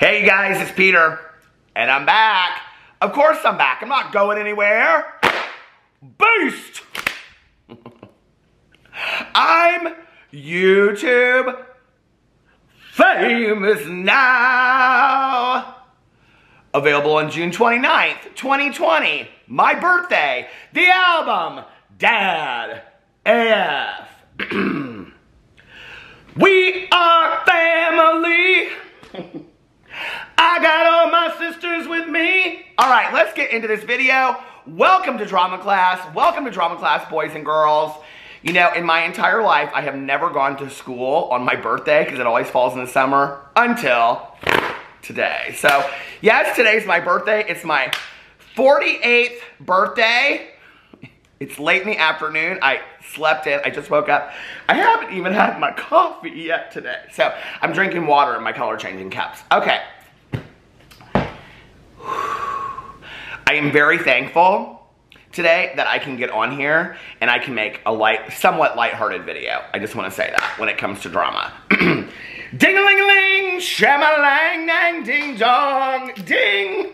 Hey guys, it's Peter, and I'm back. Of course I'm back. I'm not going anywhere. Boost! I'm YouTube famous now. Available on June 29th, 2020. My birthday. The album, Dad AF. We are family. I got all my sisters with me. All right, let's get into this video. Welcome to drama class. Welcome to drama class, boys and girls. You know, in my entire life, I have never gone to school on my birthday because it always falls in the summer until today. So, yes, today's my birthday. It's my 48th birthday. It's late in the afternoon. I slept in. I just woke up. I haven't even had my coffee yet today. So I'm drinking water in my color changing cups. Okay. I am very thankful today that I can get on here and I can make a somewhat lighthearted video. I just want to say that when it comes to drama. Ding-a-ling-a-ling, sham-a-lang-dang, ding-dong, ding.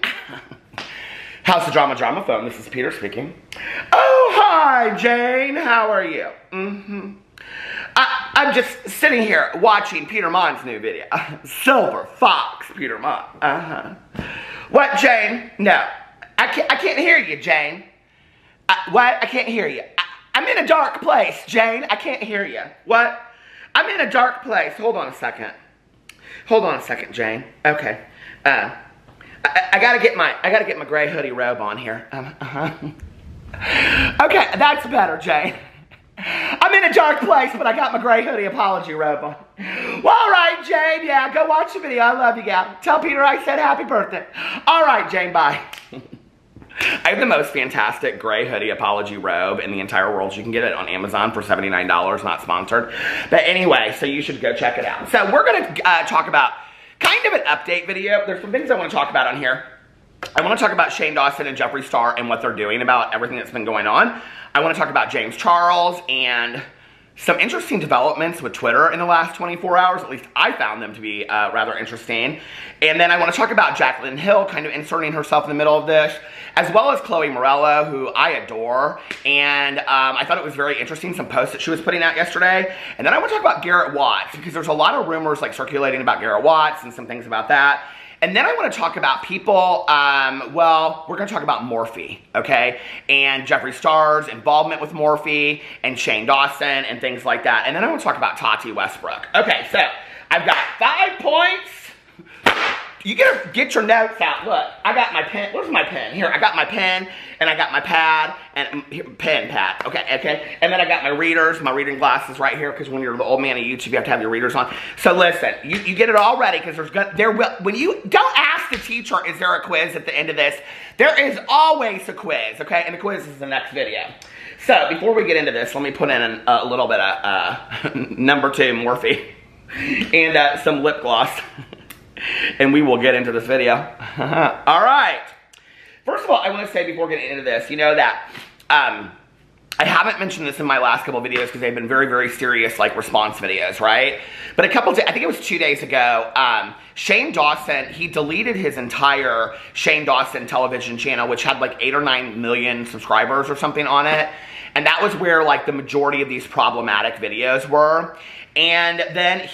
How's the drama phone? This is Peter speaking. Oh, hi, Jane. How are you? I'm just sitting here watching Peter Monn's new video. Silver Fox, Peter Monn. What, Jane? No. I can't hear you, Jane. What? I can't hear you. I'm in a dark place, Jane. I can't hear you. What? I'm in a dark place. Hold on a second. Hold on a second, Jane. Okay. I gotta get my gray hoodie robe on here. Okay, that's better, Jane. I'm in a dark place, but I got my gray hoodie apology robe on. Well, all right, Jane. Yeah, go watch the video. I love you, gal. Tell Peter I said happy birthday. All right, Jane. Bye. I have the most fantastic gray hoodie apology robe in the entire world. You can get it on Amazon for $79, not sponsored. But anyway, so you should go check it out. So we're going to talk about kind of an update video. There's some things I want to talk about on here. I want to talk about Shane Dawson and Jeffree Star and what they're doing about everything that's been going on. I want to talk about James Charles and some interesting developments with Twitter in the last 24 hours. At least I found them to be rather interesting. And then I want to talk about Jaclyn Hill kind of inserting herself in the middle of this, as well as Chloe Morello, who I adore. And I thought it was very interesting, some posts that she was putting out yesterday. And then I want to talk about Garrett Watts, because there's a lot of rumors like circulating about Garrett Watts and some things about that. And then I want to talk about people, well, we're going to talk about Morphe, okay? And Jeffree Star's involvement with Morphe and Shane Dawson and things like that. And then I want to talk about Tati Westbrook. Okay, so I've got 5 points. You gotta get your notes out. Look, I got my pen. Where's my pen? Here, I got my pen, and I got my pad, and pen pad. Okay. And then I got my readers, my reading glasses right here, because when you're the old man of YouTube, you have to have your readers on. So listen, you get it all ready, because when you don't ask the teacher, is there a quiz at the end of this? There is always a quiz, okay? And the quiz is the next video. So before we get into this, let me put in a little bit of number 2 Morphe and some lip gloss. And we will get into this video. All right. First of all, I want to say before getting into this, you know that I haven't mentioned this in my last couple of videos because they've been very, very serious, like, response videos, right? But a couple days, I think it was 2 days ago, Shane Dawson, he deleted his entire Shane Dawson television channel, which had like 8 or 9 million subscribers or something on it. And that was where, like, the majority of these problematic videos were. And then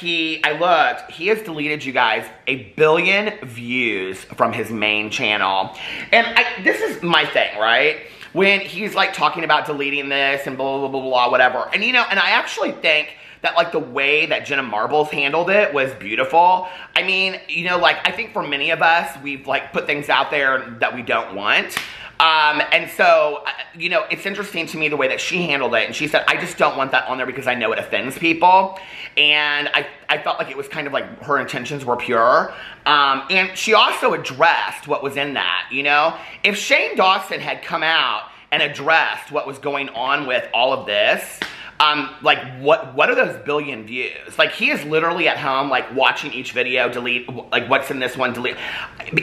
I looked, he has deleted, you guys, 1 billion views from his main channel. And this is my thing, right? When he's like talking about deleting this and blah, blah, blah, blah, whatever. And you know, and I actually think that like the way that Jenna Marbles handled it was beautiful. I mean, you know, like I think for many of us, we've like put things out there that we don't want. And so, you know, it's interesting to me the way that she handled it. And she said, I just don't want that on there because I know it offends people. And I felt like it was kind of like her intentions were pure. And she also addressed what was in that, you know. If Shane Dawson had come out and addressed what was going on with all of this, like what are those billion views? Like he is literally at home, like watching each video, delete, like what's in this one, delete.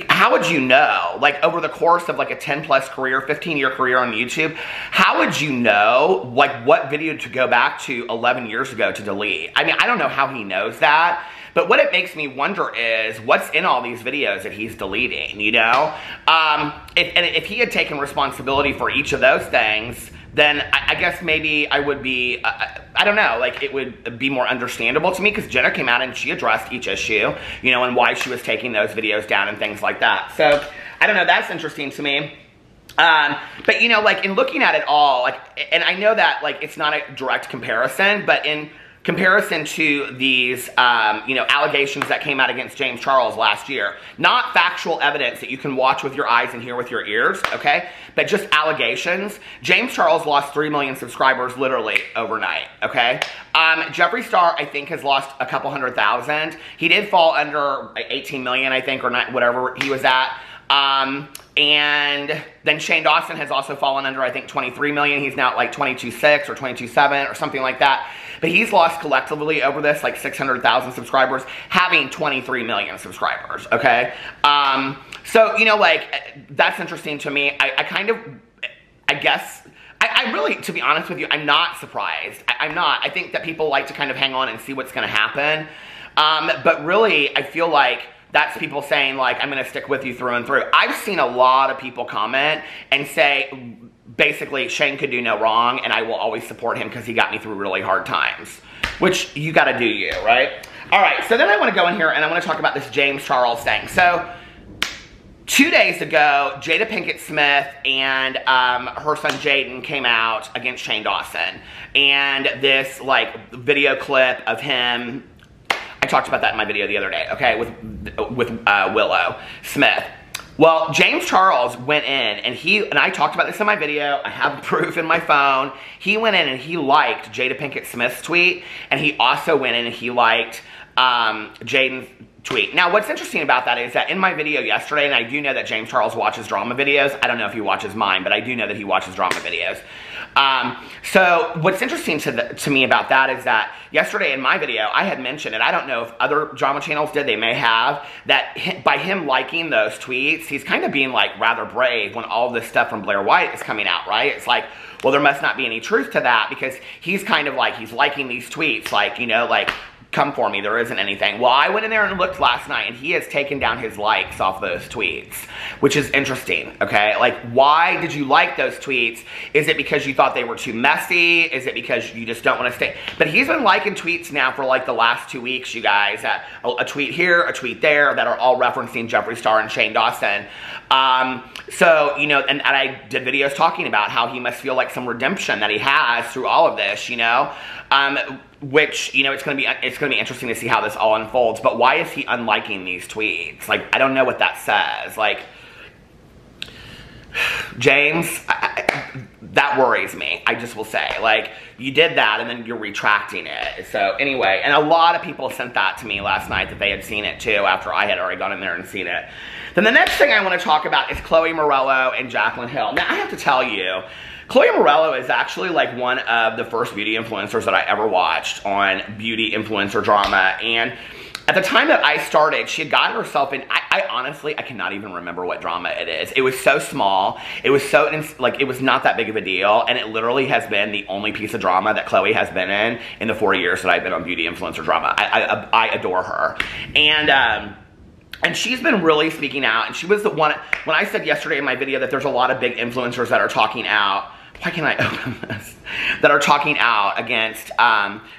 How would you know, like over the course of like a 10+ career, 15-year career on YouTube, how would you know like what video to go back to 11 years ago to delete? I mean, I don't know how he knows that. But what it makes me wonder is what's in all these videos that he's deleting, you know? If he had taken responsibility for each of those things, then I guess maybe I would be, I don't know, like it would be more understandable to me, because Jenna came out and she addressed each issue, you know, and why she was taking those videos down and things like that. So, I don't know, that's interesting to me. But, you know, like, in looking at it all, like, and I know that, like, it's not a direct comparison, but in comparison to these, you know, allegations that came out against James Charles last year, not factual evidence that you can watch with your eyes and hear with your ears, okay, but just allegations. James Charles lost 3 million subscribers literally overnight, okay? Jeffree Star, I think, has lost a couple 100,000. He did fall under 18 million, I think, or not, whatever he was at. And then Shane Dawson has also fallen under, I think, 23 million. He's now at like 22.6 or 22.7 or something like that. But he's lost collectively over this like 600,000 subscribers, having 23 million subscribers, okay? So, you know, like, that's interesting to me. I guess, I really, to be honest with you, I'm not surprised. I'm not. I think that people like to kind of hang on and see what's going to happen. But really, I feel like that's people saying, like, I'm going to stick with you through and through. I've seen a lot of people comment and say, basically, Shane could do no wrong, and I will always support him because he got me through really hard times. Which, you got to do you, right? All right, so then I want to go in here and I want to talk about this James Charles thing. So, 2 days ago, Jada Pinkett Smith and her son Jaden came out against Shane Dawson. And this, like, video clip of him, I talked about that in my video the other day, okay, with Willow Smith. Well, James Charles went in, and I talked about this in my video, I have proof in my phone. He went in and he liked Jada Pinkett Smith's tweet, and he also went in and he liked Jaden's tweet. Now, what's interesting about that is that in my video yesterday, and I do know that James Charles watches drama videos, I don't know if he watches mine, but I do know that he watches drama videos. So what's interesting to me about that is that yesterday in my video, I had mentioned, and I don't know if other drama channels did, they may have, that by him liking those tweets, he's kind of being like rather brave when all this stuff from Blair White is coming out, right? It's like, well, there must not be any truth to that, because he's kind of like, he's liking these tweets, like, you know, like, come for me, there isn't anything. Well, I went in there and looked last night, and he has taken down his likes off those tweets, which is interesting, okay? Like, why did you like those tweets? Is it because you thought they were too messy? Is it because you just don't want to stay? But he's been liking tweets now for like the last 2 weeks, you guys. A tweet here, a tweet there, that are all referencing Jeffree Star and Shane Dawson. So, you know, and I did videos talking about how he must feel like some redemption that he has through all of this, you know? Which, you know, it's gonna be interesting to see how this all unfolds. But why is he unliking these tweets? Like, I don't know what that says. Like, James, that worries me. I just will say, like, you did that and then you're retracting it. So anyway, and a lot of people sent that to me last night that they had seen it too after I had already gone in there and seen it. Then the next thing I want to talk about is Chloe Morello and Jaclyn Hill. Now, I have to tell you, Chloe Morello is actually like one of the first beauty influencers that I ever watched on beauty influencer drama. And at the time that I started, she had gotten herself in, I honestly, I cannot even remember what drama it is. It was so small. It was so, like, it was not that big of a deal. And it literally has been the only piece of drama that Chloe has been in the 4 years that I've been on beauty influencer drama. I adore her. And she's been really speaking out. And she was the one, when I said yesterday in my video that there's a lot of big influencers that are talking out, why can't I open this? That are talking out against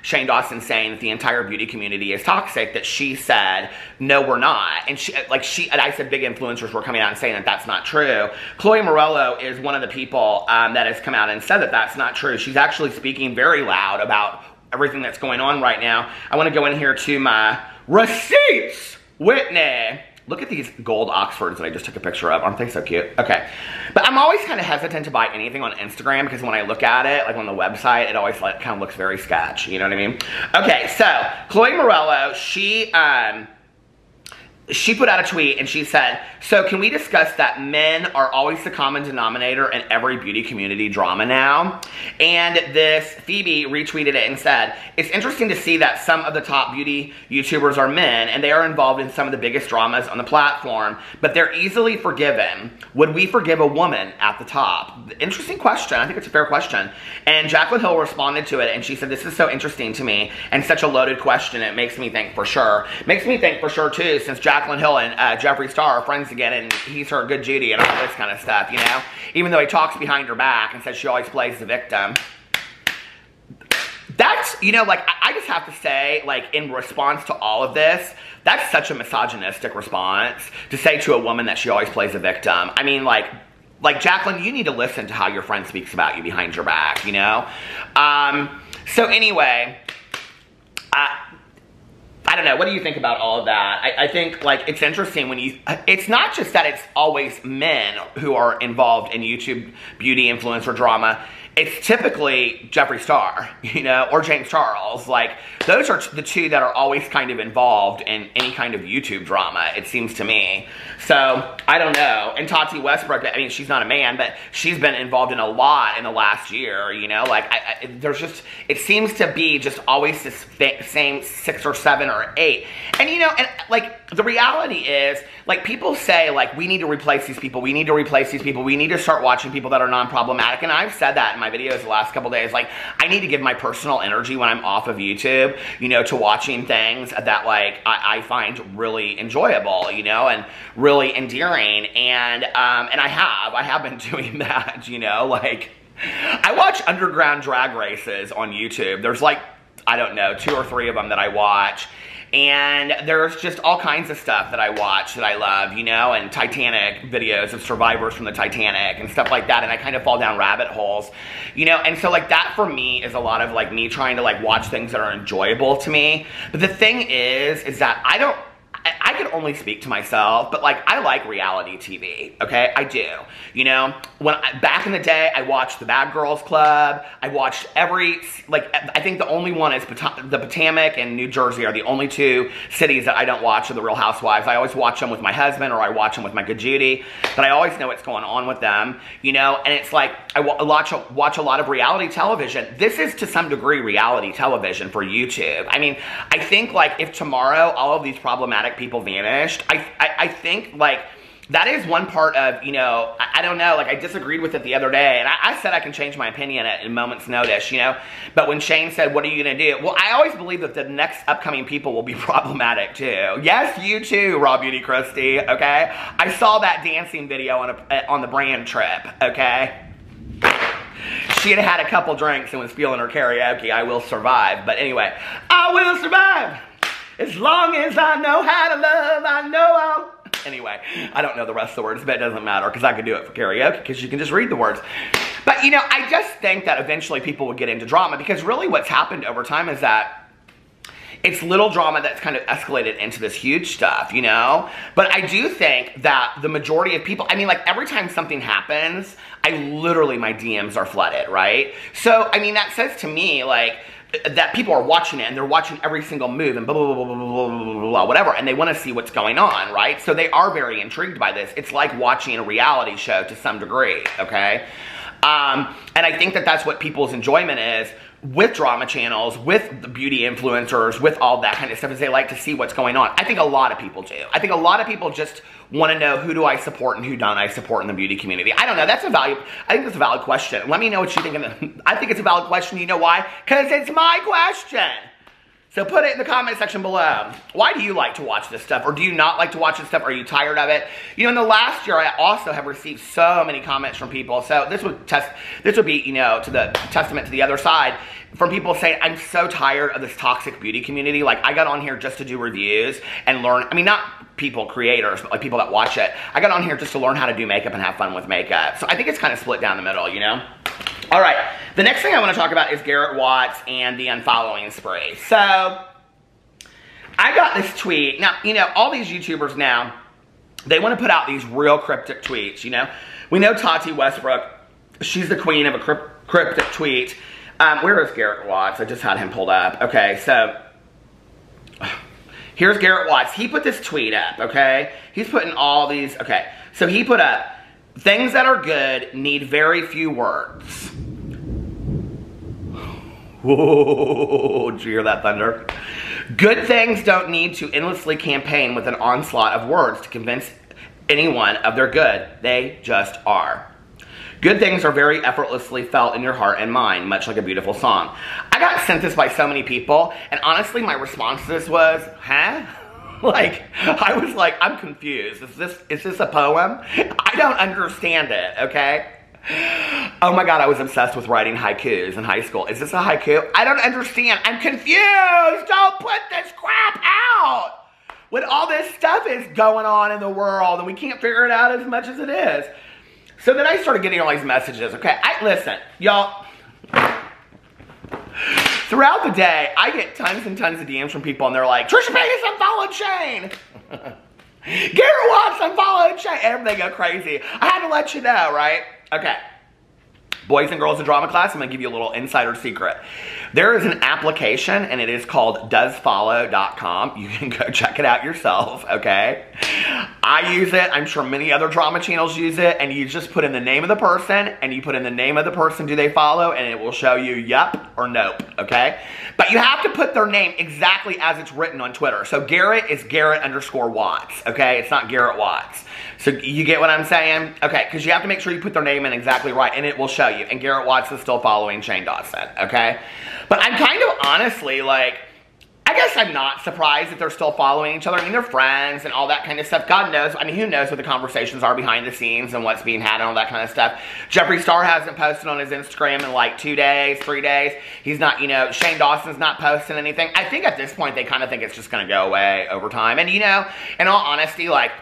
Shane Dawson, saying that the entire beauty community is toxic, that she said, no, we're not. And and I said big influencers were coming out and saying that that's not true. Chloe Morello is one of the people that has come out and said that that's not true. She's actually speaking very loud about everything that's going on right now. I want to go in here to my receipts, Whitney. Look at these gold Oxfords that I just took a picture of. Aren't they so cute? Okay. But I'm always kind of hesitant to buy anything on Instagram because when I look at it, like on the website, it always like kind of looks very sketch. You know what I mean? Okay, so Chloe Morello, she she put out a tweet and she said, so can we discuss that men are always the common denominator in every beauty community drama now? And this Phoebe retweeted it and said, it's interesting to see that some of the top beauty YouTubers are men and they are involved in some of the biggest dramas on the platform, but they're easily forgiven. Would we forgive a woman at the top? Interesting question. I think it's a fair question. And Jaclyn Hill responded to it and she said, this is so interesting to me and such a loaded question. It makes me think for sure. Makes me think for sure too, since Jaclyn Hill and Jeffree Star are friends again and he's her good Judy and all this kind of stuff, you know? Even though he talks behind her back and says she always plays the victim. That's, you know, like, I just have to say, like, in response to all of this, that's such a misogynistic response to say to a woman that she always plays a victim. I mean, like Jaclyn, you need to listen to how your friend speaks about you behind your back, you know? So anyway, I don't know. What do you think about all of that? I think, like, it's interesting when you... It's not just that it's always men who are involved in YouTube beauty influencer drama. It's typically Jeffree Star, you know, or James Charles. Like, those are the two that are always kind of involved in any kind of YouTube drama, it seems to me. So, I don't know. And Tati Westbrook, I mean, she's not a man, but she's been involved in a lot in the last year, you know? Like, there's just... It seems to be just always this same 6 or 7 or 8. And, you know, and, like, the reality is, like, people say, like, we need to replace these people. We need to replace these people. We need to start watching people that are non-problematic. And I've said that in my videos the last couple days. Like, I need to give my personal energy when I'm off of YouTube, you know, to watching things that, like, I find really enjoyable, you know, and really endearing. And I have been doing that, you know, like, I watch underground drag races on YouTube. There's, like, I don't know, 2 or 3 of them that I watch. And there's just all kinds of stuff that I watch that I love, you know, and Titanic videos of survivors from the Titanic and stuff like that, and I kind of fall down rabbit holes, you know, and so, like, that for me is a lot of, like, me trying to, like, watch things that are enjoyable to me. But the thing is that I can only speak to myself, but, like, I like reality TV, okay? I do. You know, back in the day, I watched the Bad Girls Club. I watched I think the only one is the Potomac and New Jersey are the only 2 cities that I don't watch of the Real Housewives. I always watch them with my husband or I watch them with my good Judy, but I always know what's going on with them, you know? And it's like, I watch a lot of reality television. This is, to some degree, reality television for YouTube. I mean, I think, like, if tomorrow all of these problematic people vanished, I think, like, that is one part of, you know, I don't know, like, I disagreed with it the other day, and I said I can change my opinion at a moment's notice, you know, but when Shane said, what are you going to do? Well, I always believe that the next upcoming people will be problematic, too. Yes, you too, Raw Beauty Christy, okay? I saw that dancing video on the brand trip, okay? She had a couple drinks and was feeling her karaoke, I will survive, but anyway, I will survive! As long as I know how to love, I know I'll... Anyway, I don't know the rest of the words, but it doesn't matter because I could do it for karaoke because you can just read the words. But, you know, I just think that eventually people will get into drama because really what's happened over time is that it's little drama that's kind of escalated into this huge stuff, you know? But I do think that the majority of people, I mean, like, every time something happens, my DMs are flooded, right? So, I mean, that says to me, like, that people are watching it and they're watching every single move and blah, blah, blah, blah, blah, blah, blah, blah, whatever, and they want to see what's going on, right? So they are very intrigued by this. It's like watching a reality show to some degree, okay? And I think that that's what people's enjoyment is with drama channels, with the beauty influencers, with all that kind of stuff, is they like to see what's going on. I think a lot of people do. I think a lot of people just want to know who do I support and who don't I support in the beauty community. I don't know. I think that's a valid question. Let me know what you think. I think it's a valid question. You know why? Because it's my question. So put it in the comment section below. Why do you like to watch this stuff? Or do you not like to watch this stuff? Are you tired of it? You know, in the last year, I also have received so many comments from people. So this would be, you know, to the testament to the other side, from people saying, I'm so tired of this toxic beauty community. Like, I got on here just to do reviews and learn. I mean, not people, creators, but like people that watch it. I got on here just to learn how to do makeup and have fun with makeup. So I think it's kind of split down the middle, you know? All right, the next thing I want to talk about is Garrett Watts and the unfollowing spree. So, I got this tweet. Now, you know, all these YouTubers now, they want to put out these real cryptic tweets, you know? We know Tati Westbrook, she's the queen of a cryptic tweet. Where is Garrett Watts? I just had him pulled up. Okay, so, here's Garrett Watts. He put this tweet up, okay? He's putting all these, okay. So he put up, things that are good need very few words. Whoa, did you hear that thunder? Good things don't need to endlessly campaign with an onslaught of words to convince anyone of their good. They just are. Good things are very effortlessly felt in your heart and mind, much like a beautiful song. I got sent this by so many people, and honestly, my response to this was, huh? Like, I was like, I'm confused. Is this a poem? I don't understand it, okay? Oh my God, I was obsessed with writing haikus in high school. Is this a haiku? I don't understand. I'm confused. Don't put this crap out. When all this stuff is going on in the world and we can't figure it out as much as it is. So then I started getting all these messages. Okay, listen, y'all. Throughout the day, I get tons and tons of DMs from people and they're like, Trisha Paytas unfollowed Shane. Garrett Watts unfollowed Shane. And they go crazy. I had to let you know, right? Okay. Boys and girls in drama class, I'm going to give you a little insider secret. There is an application, and it is called doesfollow.com. You can go check it out yourself, okay? I use it. I'm sure many other drama channels use it, and you just put in the name of the person, and you put in the name of the person, do they follow, and it will show you yup or nope, okay? But you have to put their name exactly as it's written on Twitter. So Garrett is Garrett_Watts, okay? It's not Garrett Watts. So you get what I'm saying? Okay, because you have to make sure you put their name in exactly right, and it will show you. And Garrett Watts is still following Shane Dawson, okay? But I'm kind of honestly, like, I guess I'm not surprised that they're still following each other. I mean, they're friends and all that kind of stuff. God knows, I mean, who knows what the conversations are behind the scenes and what's being had and all that kind of stuff. Jeffree Star hasn't posted on his Instagram in like 2 days, 3 days. He's not, you know, Shane Dawson's not posting anything. I think at this point, they kind of think it's just going to go away over time. And, you know, in all honesty, like,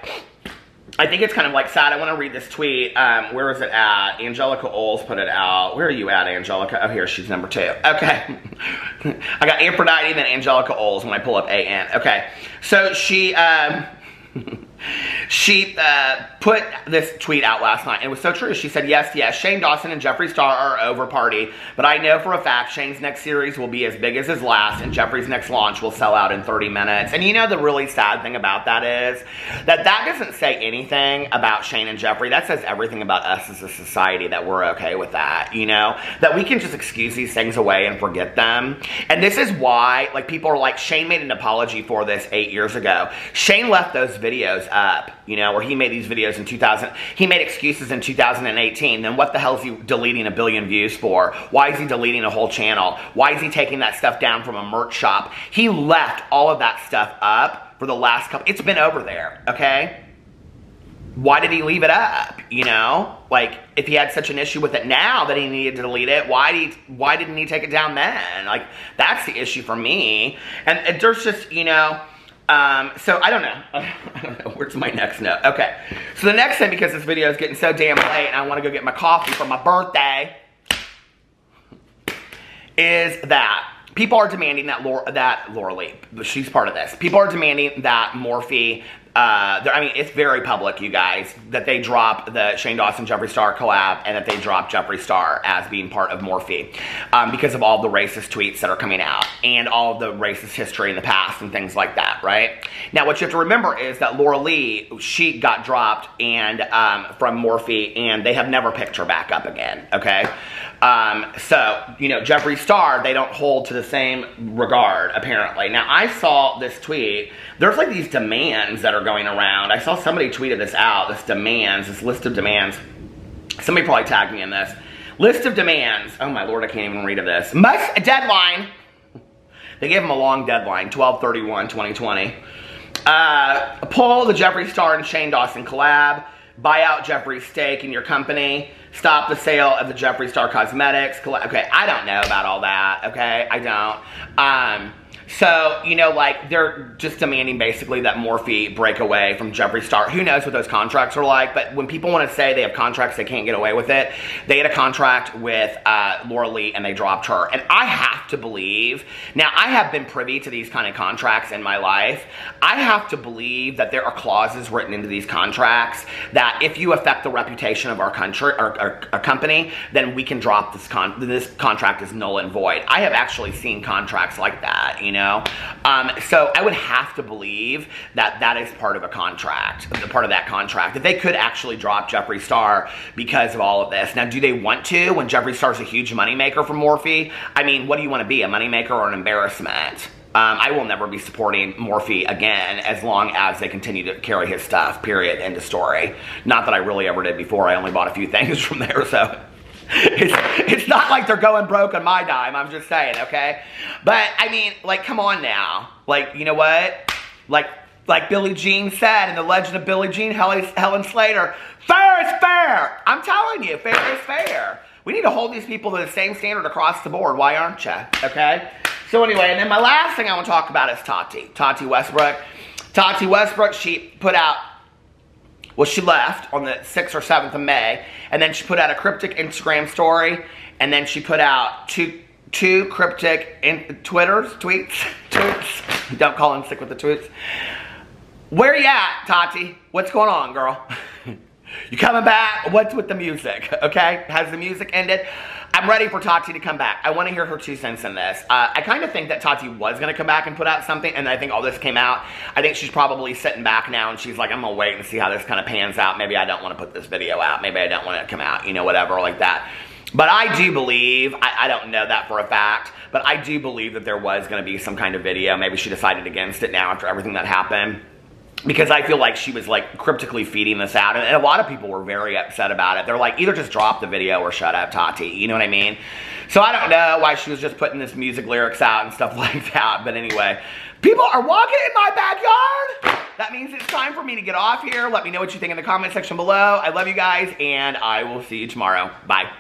I think it's kind of like sad. I want to read this tweet. Where is it at? Angelica Owl's put it out. Where are you at, Angelica? Oh, here, she's number 2. Okay. I got Aphrodite, then Angelica Owl's when I pull up AN. Okay. So she, she put this tweet out last night, and it was so true. She said, yes, Shane Dawson and Jeffree Star are over party, but I know for a fact Shane's next series will be as big as his last, and Jeffree's next launch will sell out in 30 minutes. And you know the really sad thing about that is that doesn't say anything about Shane and Jeffree. That says everything about us as a society, that we're okay with that, you know? That we can just excuse these things away and forget them. And this is why, like, people are like, Shane made an apology for this 8 years ago. Shane left those videos up, you know, where he made these videos in 2000. He made excuses in 2018. Then what the hell is he deleting 1 billion views for? Why is he deleting a whole channel? Why is he taking that stuff down from a merch shop? He left all of that stuff up for the last couple. It's been over there, okay? Why did he leave it up, you know? Like, if he had such an issue with it now that he needed to delete it, why didn't he take it down then? Like, that's the issue for me. And there's just, you know, so I don't know. I don't know. Where's my next note? Okay. So the next thing, because this video is getting so damn late and I want to go get my coffee for my birthday, is that people are demanding that Laura Lee, she's part of this. People are demanding that Morphe, I mean, it's very public, you guys, that they drop the Shane Dawson Jeffree Star collab and that they drop Jeffree Star as being part of Morphe because of all the racist tweets that are coming out and all of the racist history in the past and things like that, right? Now, what you have to remember is that Laura Lee, she got dropped and from Morphe, and they have never picked her back up again, okay? So, you know, Jeffree Star, they don't hold to the same regard, apparently. Now, I saw this tweet. There's like these demands that are going around. I saw somebody tweeted this out, this list of demands. Somebody probably tagged me in this. List of demands. Oh my Lord, I can't even read of this. Deadline. They gave him a long deadline, 12/31/2020. Pull the Jeffree Star and Shane Dawson collab. Buy out Jeffree's stake in your company. Stop the sale of the Jeffree Star Cosmetics. Okay, I don't know about all that, okay? I don't. So, you know, like, they're just demanding basically that Morphe break away from Jeffree Star. Who knows what those contracts are like, but when people want to say they have contracts, they can't get away with it. They had a contract with Laura Lee and they dropped her. And I have to believe, now I have been privy to these kind of contracts in my life. I have to believe that there are clauses written into these contracts that if you affect the reputation of our country, our company, then we can drop this contract is null and void. I have actually seen contracts like that, you know? know? So I would have to believe that that is part of a contract, part of that contract, that they could actually drop Jeffree Star because of all of this. Now, do they want to when Jeffree Star's a huge moneymaker for Morphe? I mean, what do you want to be, a moneymaker or an embarrassment? I will never be supporting Morphe again as long as they continue to carry his stuff, period, end of story. Not that I really ever did before. I only bought a few things from there, so it's not like they're going broke on my dime. I'm just saying, okay? But, I mean, like, come on now. Like, you know what? Like Billie Jean said in The Legend of Billie Jean, Helen Slater, fair is fair. I'm telling you, fair is fair. We need to hold these people to the same standard across the board. Why aren't you? Okay? So anyway, and then my last thing I want to talk about is Tati Westbrook. Tati Westbrook, she put out, well, she left on the 6th or 7th of May, and then she put out a cryptic Instagram story, and then she put out two cryptic tweets. Don't call in sick with the tweets. Where you at, Tati? What's going on, girl? You coming back? What's with the music, okay? Has the music ended? I'm ready for Tati to come back. I want to hear her 2 cents in this. I kind of think that Tati was going to come back and put out something, and I think all this came out. I think she's probably sitting back now, and she's like, I'm going to wait and see how this kind of pans out. Maybe I don't want to put this video out. Maybe I don't want it to come out, you know, whatever, like that. But I do believe, I don't know that for a fact, but I do believe that there was going to be some kind of video. Maybe she decided against it now after everything that happened. Because I feel like she was like cryptically feeding this out, and a lot of people were very upset about it. They're like, either just drop the video or shut up, Tati. You know what I mean? So I don't know why she was just putting this music lyrics out and stuff like that. But anyway, people are walking in my backyard. That means it's time for me to get off here. Let me know what you think in the comment section below. I love you guys, and I will see you tomorrow. Bye.